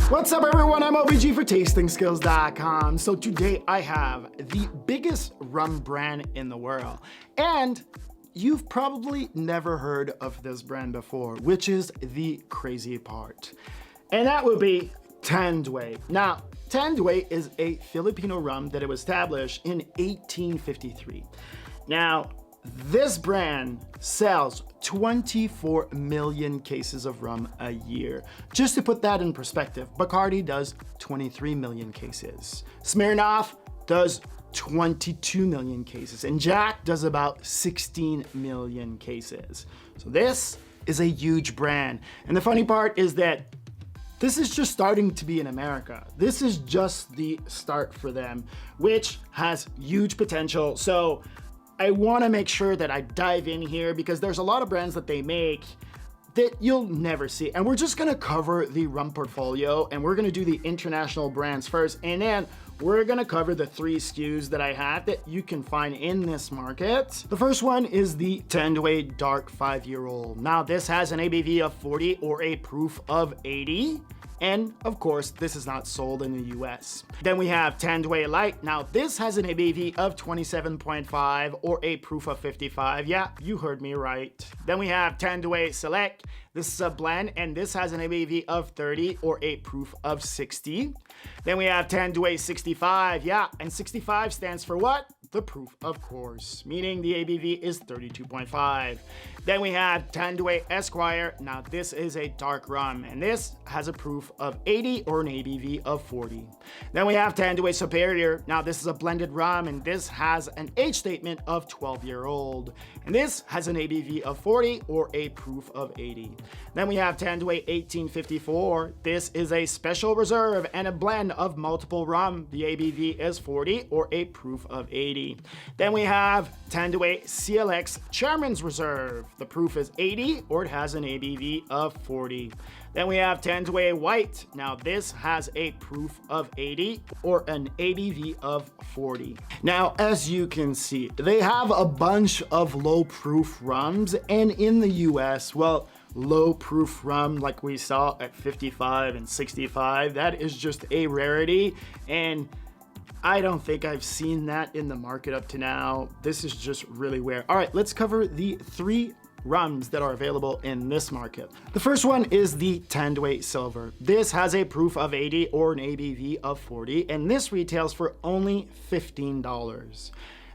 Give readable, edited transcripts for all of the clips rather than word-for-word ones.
What's up everyone, I'm IAMOBG for TastingSkills.com. So today I have the biggest rum brand in the world. And you've probably never heard of this brand before, which is the crazy part. And that would be Tanduay. Now, Tanduay is a Filipino rum that was established in 1853. Now, this brand sells 24 million cases of rum a year. Just to put that in perspective, Bacardi does 23 million cases. Smirnoff does 22 million cases, and Jack does about 16 million cases. So this is a huge brand. And the funny part is that this is just starting to be in America. This is just the start for them, which has huge potential. So I want to make sure that I dive in here because there's a lot of brands that they make that you'll never see. And we're just going to cover the rum portfolio, and we're going to do the international brands first, and then we're going to cover the 3 SKUs that I have that you can find in this market. The first one is the Tanduay Dark 5-year-old. Now this has an ABV of 40 or a proof of 80. And of course, this is not sold in the US. Then we have Tanduay Light. Now this has an ABV of 27.5 or a proof of 55. Yeah, you heard me right. Then we have Tanduay Select. This is a blend, and this has an ABV of 30 or a proof of 60. Then we have Tanduay 65. Yeah, and 65 stands for what? The proof, of course, meaning the ABV is 32.5. Then we have Tanduay Esquire. Now this is a dark rum, and this has a proof of 80 or an ABV of 40. Then we have Tanduay Superior. Now this is a blended rum, and this has an age statement of 12-year-old. And this has an ABV of 40 or a proof of 80. Then we have Tanduay 1854. This is a special reserve and a blend of multiple rum. The ABV is 40 or a proof of 80. Then we have Tanduay CLX Chairman's Reserve. The proof is 80 or it has an ABV of 40. Then we have Tanduay White. Now this has a proof of 80 or an ABV of 40. Now, as you can see, they have a bunch of low proof rums, and in the US, well, low proof rum like we saw at 55 and 65, that is just a rarity, and I don't think I've seen that in the market up to now. This is just really rare. All right, let's cover the 3 rums that are available in this market. The first one is the Tanduay Silver. This has a proof of 80 or an ABV of 40, and this retails for only $15.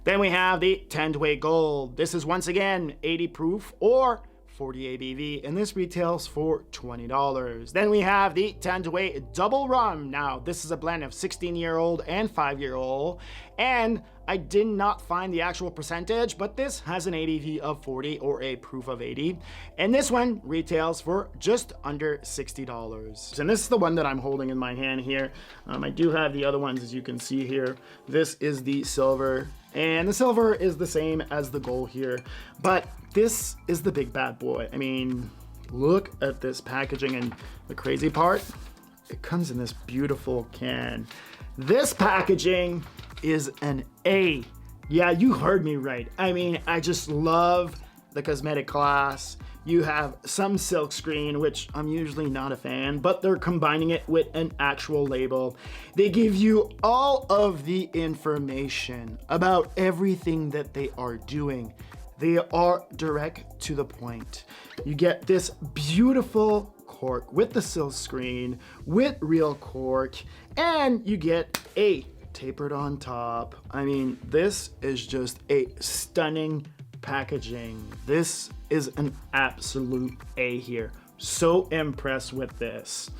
Then we have the Tanduay Gold. This is once again 80 proof or 40 ABV, and this retails for $20. Then we have the Tanduay Double Rum. Now this is a blend of 16-year-old and 5-year-old, and I did not find the actual percentage, but this has an ABV of 40 or a proof of 80, and this one retails for just under $60. And this is the one that I'm holding in my hand here. I do have the other ones, as you can see here. This is the silver, and the silver is the same as the gold here, but this is the big bad boy. I mean, look at this packaging, and the crazy part, it comes in this beautiful can. This packaging is an A. Yeah, you heard me right. I mean, I just love the cosmetic glass. You have some silk screen, which I'm usually not a fan, but they're combining it with an actual label. They give you all of the information about everything that they are doing. They are direct to the point. You get this beautiful cork with the silk screen, with real cork, and you get a tapered on top. I mean, this is just a stunning packaging. This is an absolute A here. So impressed with this.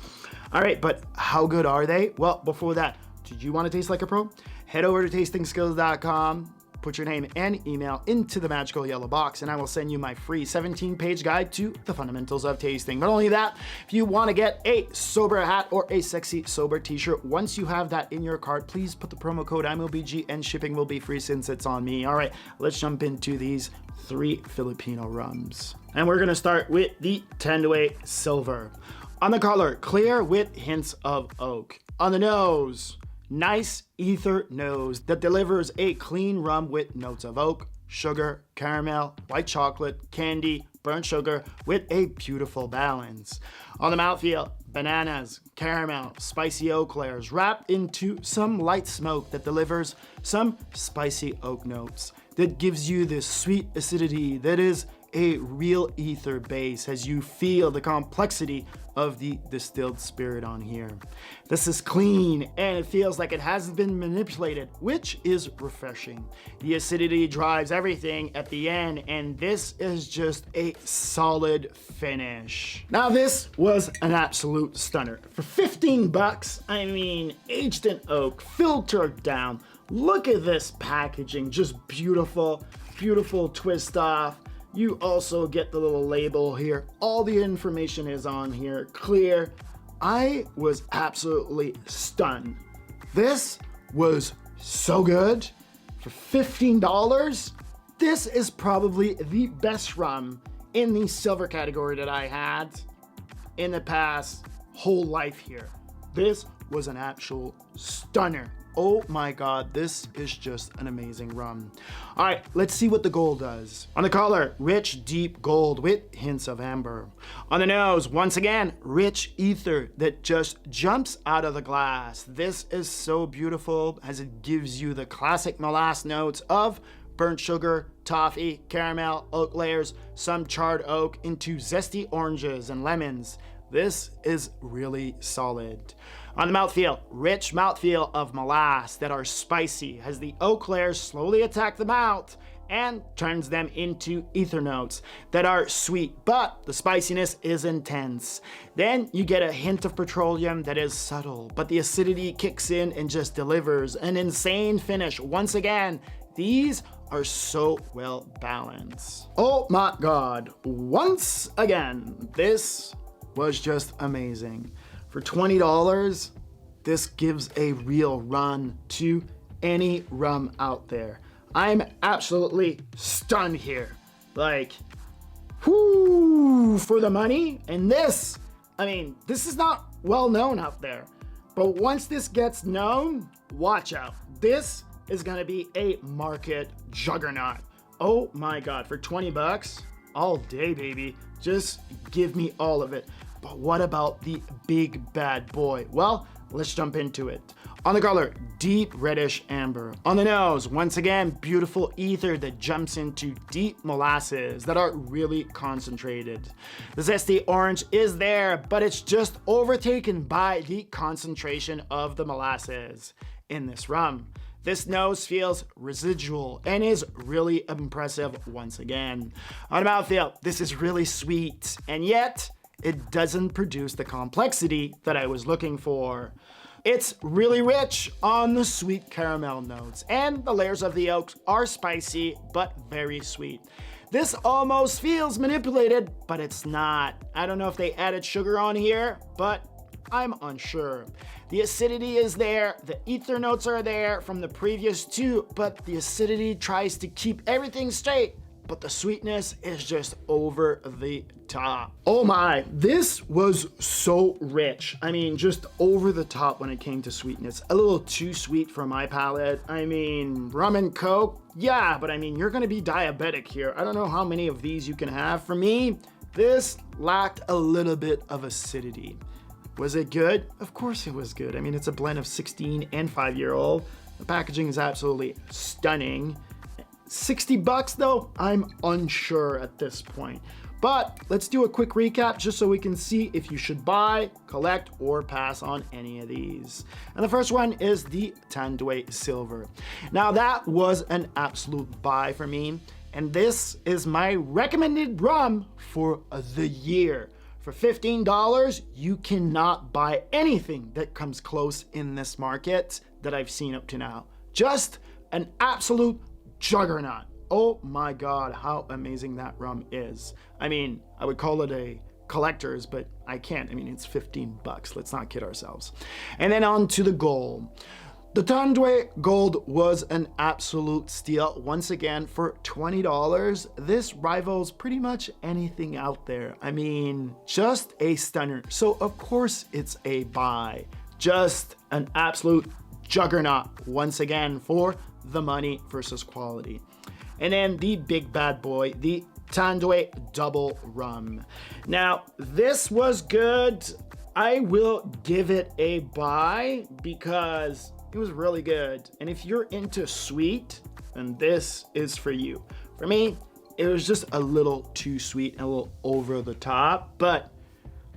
All right, but how good are they? Well, before that, did you want to taste like a pro? Head over to tastingskills.com. Put your name and email into the magical yellow box, and I will send you my free 17-page guide to the fundamentals of tasting. Not only that, if you want to get a sober hat or a sexy sober t-shirt, once you have that in your cart, please put the promo code IAMOBG and shipping will be free since it's on me. All right, let's jump into these 3 Filipino rums. And we're gonna start with the Tanduay Silver. On the color, clear with hints of oak. On the nose, nice ether nose that delivers a clean rum with notes of oak, sugar, caramel, white chocolate, candy, burnt sugar with a beautiful balance. On the mouthfeel, bananas, caramel, spicy oak layers wrapped into some light smoke that delivers some spicy oak notes that gives you this sweet acidity that is a real ether base as you feel the complexity of the distilled spirit on here. This is clean and it feels like it hasn't been manipulated, which is refreshing. The acidity drives everything at the end, and this is just a solid finish. Now this was an absolute stunner. For 15 bucks, I mean, aged in oak, filtered down. Look at this packaging, just beautiful, beautiful twist off. You also get the little label here. All the information is on here, clear. I was absolutely stunned. This was so good. For $15, this is probably the best rum in the silver category that I had in the past whole life here. This was an actual stunner. Oh my God, this is just an amazing rum. All right, let's see what the gold does. On the color, rich, deep gold with hints of amber. On the nose, once again, rich ether that just jumps out of the glass. This is so beautiful as it gives you the classic molasse notes of burnt sugar, toffee, caramel, oak layers, some charred oak into zesty oranges and lemons. This is really solid. On the mouthfeel, rich mouthfeel of molasse that are spicy as the oak layers slowly attack the mouth and turns them into ether notes that are sweet, but the spiciness is intense. Then you get a hint of petroleum that is subtle, but the acidity kicks in and just delivers an insane finish. Once again, these are so well balanced. Oh my God, once again, this was just amazing. For $20, this gives a real run to any rum out there. I'm absolutely stunned here. Like, whoo, for the money. And this, I mean, this is not well known out there. But once this gets known, watch out. This is gonna be a market juggernaut. Oh my God, for 20 bucks, all day, baby. Just give me all of it. But what about the big bad boy? Well, let's jump into it. On the color, deep reddish amber. On the nose, once again, beautiful ether that jumps into deep molasses that are really concentrated. The zesty orange is there, but it's just overtaken by the concentration of the molasses in this rum. This nose feels residual and is really impressive once again. On the mouthfeel, this is really sweet, and yet it doesn't produce the complexity that I was looking for. It's really rich on the sweet caramel notes, and the layers of the oaks are spicy but very sweet. This almost feels manipulated, but it's not. I don't know if they added sugar on here, but I'm unsure. The acidity is there, the ether notes are there from the previous two, but the acidity tries to keep everything straight, but the sweetness is just over the top. Oh my, this was so rich. I mean, just over the top when it came to sweetness. A little too sweet for my palate. I mean, rum and coke, yeah, but I mean, you're gonna be diabetic here. I don't know how many of these you can have. For me, this lacked a little bit of acidity. Was it good? Of course it was good. I mean, it's a blend of 16 and 5-year-old. The packaging is absolutely stunning. 60 bucks though, I'm unsure at this point. But let's do a quick recap just so we can see if you should buy, collect, or pass on any of these. And the first one is the Tanduay Silver. Now that was an absolute buy for me, and this is my recommended rum for the year. For $15, you cannot buy anything that comes close in this market that I've seen up to now. Just an absolute juggernaut. Oh my God, how amazing that rum is. I mean, I would call it a collector's, but I can't. I mean, it's 15 bucks. Let's not kid ourselves. And then on to the gold. The Tanduay Gold was an absolute steal. Once again, for $20, this rivals pretty much anything out there. I mean, just a stunner. So of course it's a buy. Just an absolute juggernaut once again for the money versus quality. And then the big bad boy, the Tanduay Double Rum. Now, this was good. I will give it a buy because it was really good. And if you're into sweet, then this is for you. For me, it was just a little too sweet and a little over the top, but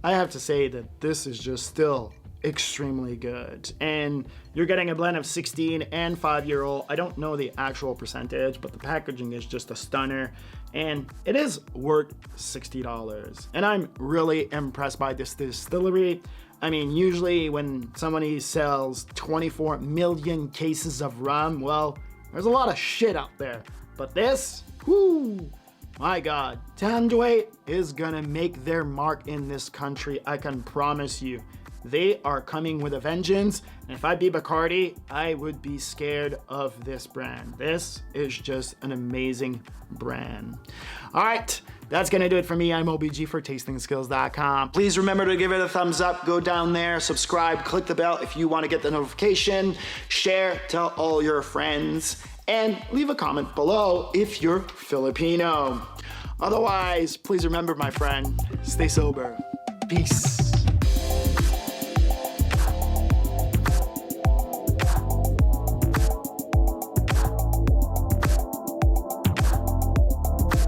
I have to say that this is just still extremely good. And you're getting a blend of 16 and 5-year-old. I don't know the actual percentage, but the packaging is just a stunner. And it is worth $60. And I'm really impressed by this distillery. I mean, usually when somebody sells 24 million cases of rum, well, there's a lot of shit out there. But this, whoo, my God, Tanduay is gonna make their mark in this country, I can promise you. They are coming with a vengeance, and if I'd be Bacardi, I would be scared of this brand. This is just an amazing brand. All right, that's gonna do it for me. I'm IAMOBG for tastingskills.com. Please remember to give it a thumbs up, go down there, subscribe, click the bell if you wanna get the notification, share, tell all your friends, and leave a comment below if you're Filipino. Otherwise, please remember, my friend, stay sober. Peace.